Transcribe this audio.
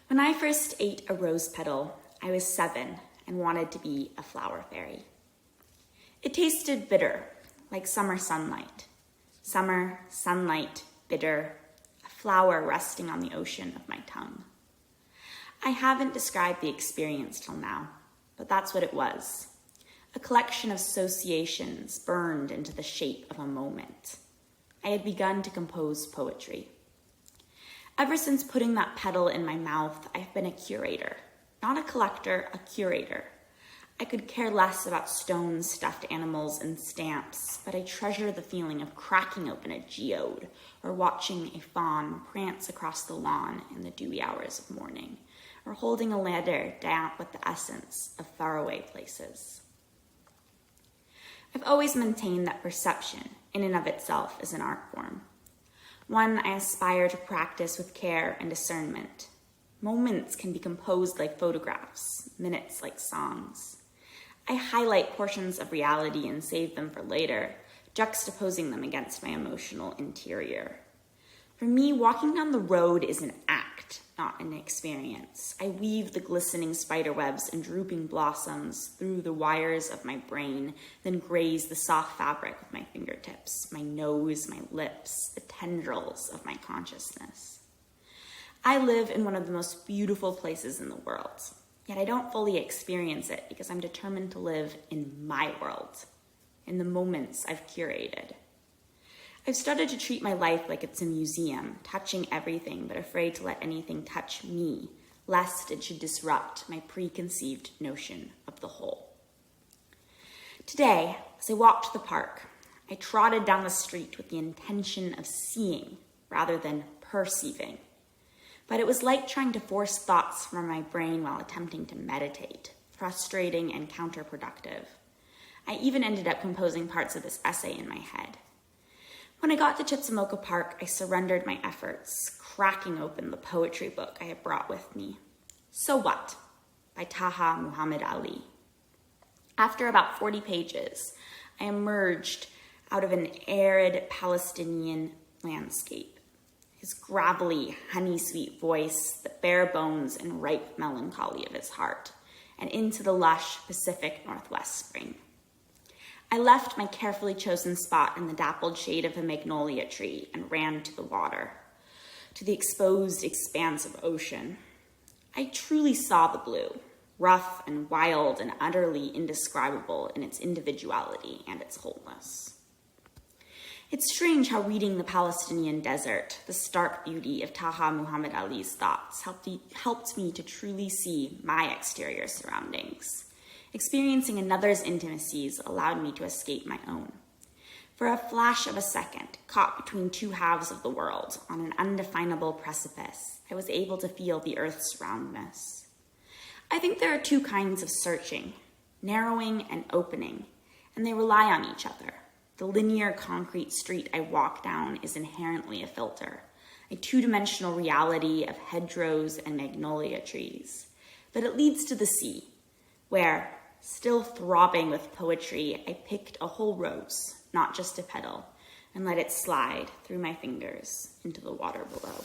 When I first ate a rose petal, I was 7 and wanted to be a flower fairy. It tasted bitter, like summer sunlight. Summer, sunlight, bitter, a flower resting on the ocean of my tongue. I haven't described the experience till now, but that's what it was. A collection of associations burned into the shape of a moment. I had begun to compose poetry. Ever since putting that petal in my mouth, I've been a curator. Not a collector, a curator. I could care less about stones, stuffed animals, and stamps, but I treasure the feeling of cracking open a geode or watching a fawn prance across the lawn in the dewy hours of morning, or holding a ladder damp with the essence of faraway places. I've always maintained that perception, in and of itself, is an art form. One I aspire to practice with care and discernment. Moments can be composed like photographs, minutes like songs. I highlight portions of reality and save them for later, juxtaposing them against my emotional interior. For me, walking down the road is an act, not an experience. I weave the glistening spiderwebs and drooping blossoms through the wires of my brain, then graze the soft fabric with my fingertips, my nose, my lips, the tendrils of my consciousness. I live in one of the most beautiful places in the world, yet I don't fully experience it because I'm determined to live in my world, in the moments I've curated. I've started to treat my life like it's a museum, touching everything but afraid to let anything touch me, lest it should disrupt my preconceived notion of the whole. Today, as I walked the park, I trotted down the street with the intention of seeing rather than perceiving. But it was like trying to force thoughts from my brain while attempting to meditate, frustrating and counterproductive. I even ended up composing parts of this essay in my head. When I got to Chitsamoka Park, I surrendered my efforts, cracking open the poetry book I had brought with me. So What? By Taha Muhammad Ali. After about 40 pages, I emerged out of an arid Palestinian landscape. His gravelly, honey-sweet voice, the bare bones and ripe melancholy of his heart, and into the lush Pacific Northwest spring. I left my carefully chosen spot in the dappled shade of a magnolia tree and ran to the water, to the exposed expanse of ocean. I truly saw the blue, rough and wild and utterly indescribable in its individuality and its wholeness. It's strange how reading the Palestinian desert, the stark beauty of Taha Muhammad Ali's thoughts, helped me to truly see my exterior surroundings. Experiencing another's intimacies allowed me to escape my own. For a flash of a second, caught between two halves of the world on an undefinable precipice, I was able to feel the earth's roundness. I think there are two kinds of searching, narrowing and opening, and they rely on each other. The linear concrete street I walk down is inherently a filter, a two-dimensional reality of hedgerows and magnolia trees. But it leads to the sea, where, still throbbing with poetry, I picked a whole rose, not just a petal, and let it slide through my fingers into the water below.